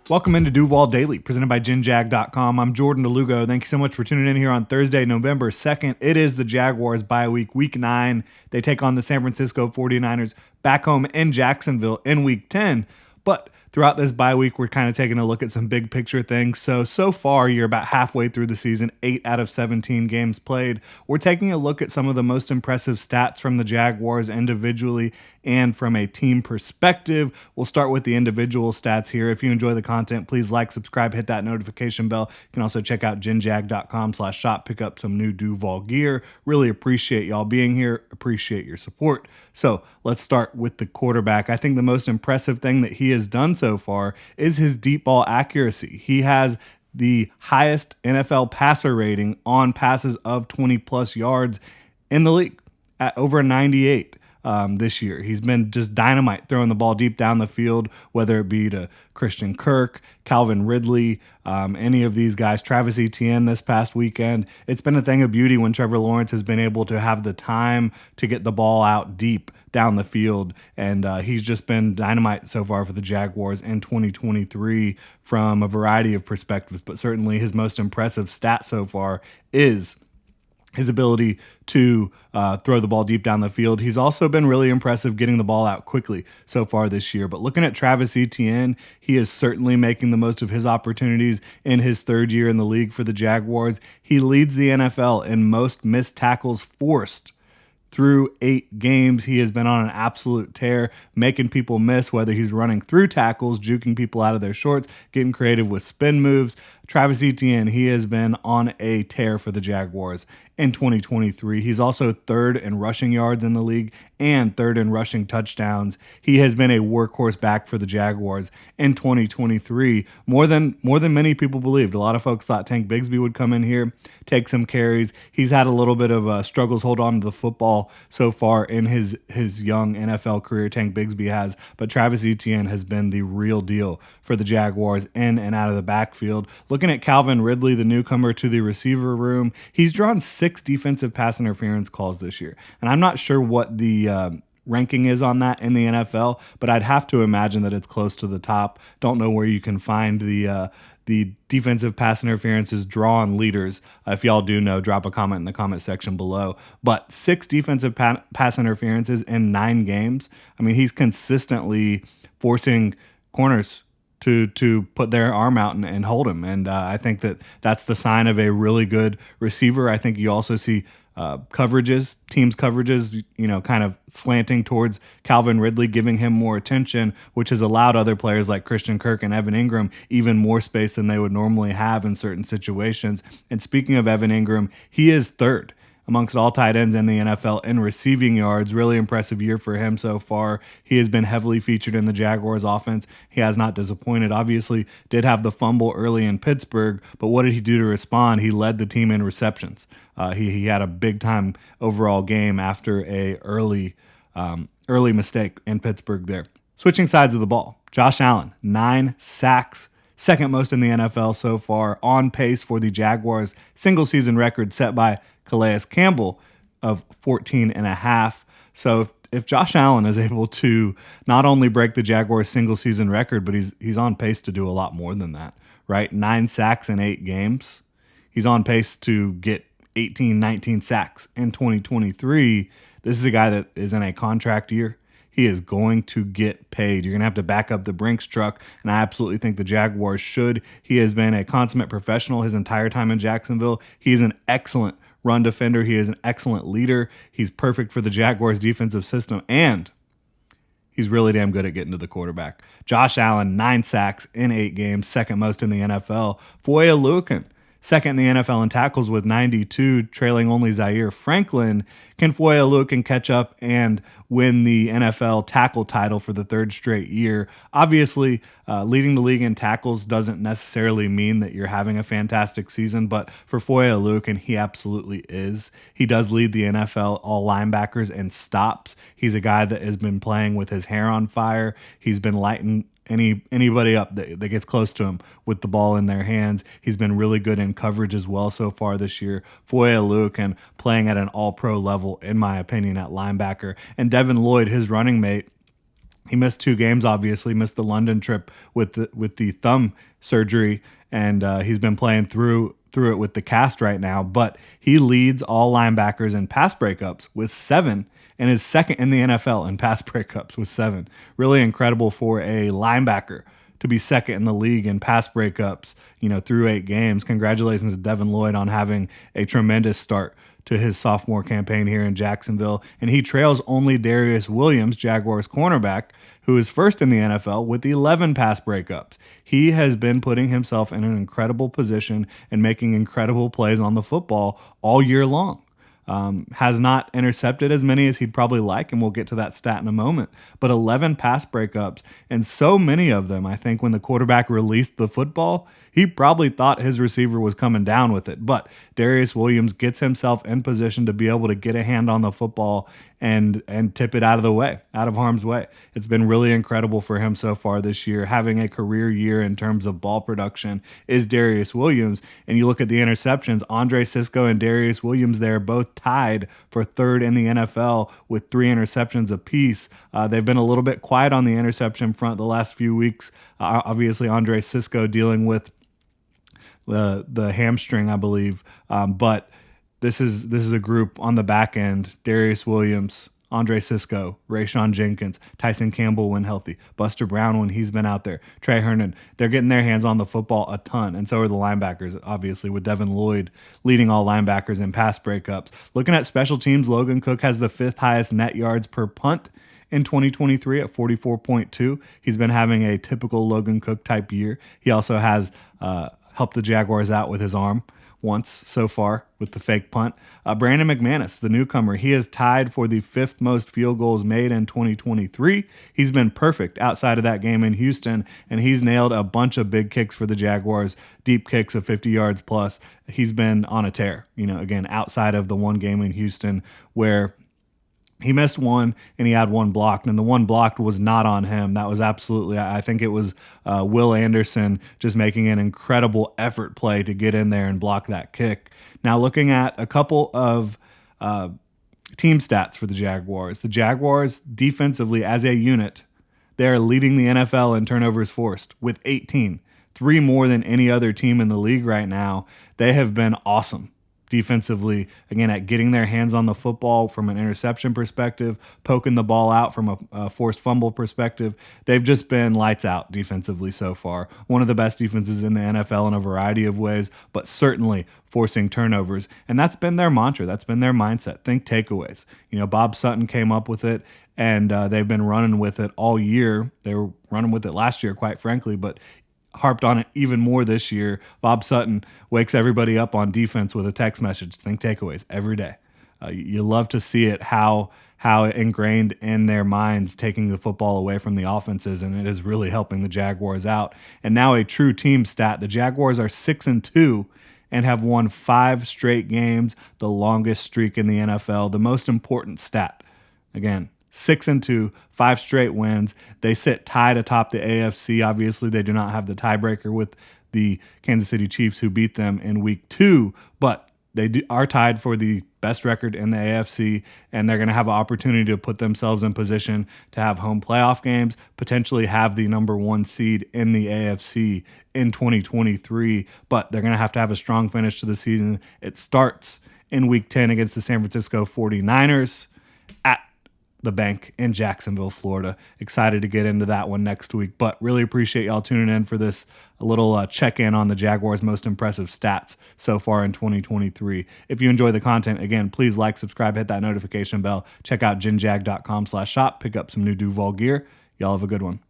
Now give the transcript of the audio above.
Welcome into Duval Daily, presented by GenJag.com. I'm Jordan Lugo. Thank you so much for tuning in here on Thursday, November 2nd. It is the Jaguars bye week, week 9. They take on the San Francisco 49ers back home in Jacksonville in week 10. But throughout this bye week, we're kind of taking a look at some big picture things. So far, you're about halfway through the season, 8 out of 17 games played. We're taking a look at some of the most impressive stats from the Jaguars individually and from a team perspective. We'll start with the individual stats here. If you enjoy the content, please like, subscribe, hit that notification bell. You can also check out genjag.com/shop, pick up some new Duval gear. Really appreciate y'all being here. Appreciate your support. So let's start with the quarterback. I think the most impressive thing that he has done so far is his deep ball accuracy. He has the highest NFL passer rating on passes of 20 plus yards in the league at over 98. This year. He's been just dynamite throwing the ball deep down the field, whether it be to Christian Kirk, Calvin Ridley, any of these guys, Travis Etienne this past weekend. It's been a thing of beauty when Trevor Lawrence has been able to have the time to get the ball out deep down the field, and he's just been dynamite so far for the Jaguars in 2023 from a variety of perspectives, but certainly his most impressive stat so far is his ability to throw the ball deep down the field. He's also been really impressive getting the ball out quickly so far this year. But looking at Travis Etienne, he is certainly making the most of his opportunities in his third year in the league for the Jaguars. He leads the NFL in most missed tackles forced. Through 8 games, he has been on an absolute tear, making people miss, whether he's running through tackles, juking people out of their shorts, getting creative with spin moves. Travis Etienne, he has been on a tear for the Jaguars in 2023. He's also third in rushing yards in the league and third in rushing touchdowns. He has been a workhorse back for the Jaguars in 2023, more than many people believed. A lot of folks thought Tank Bigsby would come in here, take some carries. He's had a little bit of struggles hold on to the football so far in his young NFL career. Tank Bigsby has, but Travis Etienne has been the real deal for the Jaguars in and out of the backfield. Looking at Calvin Ridley, the newcomer to the receiver room, he's drawn 6 defensive pass interference calls this year. And I'm not sure what the ranking is on that in the NFL, but I'd have to imagine that it's close to the top. Don't know where you can find the defensive pass interferences drawn leaders. If y'all do know, drop a comment in the comment section below. But 6 defensive pass interferences in 9 games. I mean, he's consistently forcing corners to put their arm out and hold him. And I think that's the sign of a really good receiver. I think you also see teams coverages, kind of slanting towards Calvin Ridley, giving him more attention, which has allowed other players like Christian Kirk and Evan Ingram even more space than they would normally have in certain situations. And speaking of Evan Ingram, he is third amongst all tight ends in the NFL in receiving yards. Really impressive year for him so far. He has been heavily featured in the Jaguars offense. He has not disappointed. Obviously, did have the fumble early in Pittsburgh, but what did he do to respond? He led the team in receptions. He had a big-time overall game after a early mistake in Pittsburgh there. Switching sides of the ball, Josh Allen, 9 sacks, second most in the NFL so far, on pace for the Jaguars' single-season record set by Calais Campbell of 14 and a half. So if Josh Allen is able to not only break the Jaguars single season record, but he's on pace to do a lot more than that, right? 9 sacks in 8 games. He's on pace to get 18, 19 sacks in 2023. This is a guy that is in a contract year. He is going to get paid. You're going to have to back up the Brinks truck, and I absolutely think the Jaguars should. He has been a consummate professional his entire time in Jacksonville. He is an excellent run defender. He is an excellent leader. He's perfect for the Jaguars defensive system, and he's really damn good at getting to the quarterback. Josh Allen, 9 sacks in 8 games, second most in the NFL. Foye Oluokun, second in the NFL in tackles with 92, trailing only Zaire Franklin. Can Foye Oluokun catch up and win the NFL tackle title for the 3rd straight year? Obviously, leading the league in tackles doesn't necessarily mean that you're having a fantastic season, but for Foye Oluokun, he absolutely is. He does lead the NFL all linebackers in stops. He's a guy that has been playing with his hair on fire. He's been lighting anybody up that gets close to him with the ball in their hands. He's been really good in coverage as well so far this year. Foye Oluokun playing at an all-pro level, in my opinion, at linebacker. And Devin Lloyd, his running mate, He missed 2 games, obviously, missed the London trip with the thumb surgery, and he's been playing through it with the cast right now. But he leads all linebackers in pass breakups with 7 and is second in the NFL in pass breakups with 7. Really incredible for a linebacker to be second in the league in pass breakups, through 8 games. Congratulations to Devin Lloyd on having a tremendous start to his sophomore campaign here in Jacksonville. And he trails only Darius Williams, Jaguars cornerback, who is first in the NFL with 11 pass breakups. He has been putting himself in an incredible position and making incredible plays on the football all year long. Has not intercepted as many as he'd probably like, and we'll get to that stat in a moment, but 11 pass breakups, and so many of them, I think when the quarterback released the football, he probably thought his receiver was coming down with it, but Darius Williams gets himself in position to be able to get a hand on the football and tip it out of harm's way. It's been really incredible for him so far this year. Having a career year in terms of ball production is Darius Williams. And you look at the interceptions, Andre Sisco and Darius Williams, they're both tied for third in the NFL with 3 interceptions apiece. They've been a little bit quiet on the interception front the last few weeks. Obviously, Andre Sisco dealing with the hamstring, I believe. But this is a group on the back end: Darius Williams, Andre Sisco, Rayshon Jenkins, Tyson Campbell when healthy, Buster Brown when he's been out there, Trey Herndon. They're getting their hands on the football a ton, and so are the linebackers, obviously, with Devin Lloyd leading all linebackers in pass breakups. Looking at special teams, Logan Cook has the 5th highest net yards per punt in 2023 at 44.2. He's been having a typical Logan Cook type year. He also has helped the Jaguars out with his arm once so far with the fake punt. Brandon McManus, the newcomer, he is tied for the 5th most field goals made in 2023. He's been perfect outside of that game in Houston, and he's nailed a bunch of big kicks for the Jaguars, deep kicks of 50 yards plus. He's been on a tear, again, outside of the one game in Houston where he missed one and he had one blocked, and the one blocked was not on him. That was absolutely, I think it was Will Anderson just making an incredible effort play to get in there and block that kick. Now, looking at a couple of team stats for the Jaguars defensively as a unit, they're leading the NFL in turnovers forced with 18, 3 more than any other team in the league right now. They have been awesome defensively, again, at getting their hands on the football from an interception perspective, poking the ball out from a forced fumble perspective. They've just been lights out defensively so far. One of the best defenses in the NFL in a variety of ways, but certainly forcing turnovers. And that's been their mantra. That's been their mindset. Think takeaways. Bob Sutton came up with it, and they've been running with it all year. They were running with it last year, quite frankly, but harped on it even more this year. Bob Sutton wakes everybody up on defense with a text message: think takeaways every day. You love to see it, how ingrained in their minds taking the football away from the offenses, and it is really helping the Jaguars out. And now a true team stat: the Jaguars are 6-2 and have won 5 straight games, the longest streak in the NFL. The most important stat, again, 6-2, 5 straight wins. They sit tied atop the AFC. Obviously, they do not have the tiebreaker with the Kansas City Chiefs, who beat them in week 2, but they are tied for the best record in the AFC, and they're going to have an opportunity to put themselves in position to have home playoff games, potentially have the number 1 seed in the AFC in 2023, but they're going to have a strong finish to the season. It starts in week 10 against the San Francisco 49ers at the bank in Jacksonville, Florida. Excited to get into that one next week, but really appreciate y'all tuning in for this little check-in on the Jaguars' most impressive stats so far in 2023. If you enjoy the content, again, please like, subscribe, hit that notification bell. Check out ginjag.com/shop. Pick up some new Duval gear. Y'all have a good one.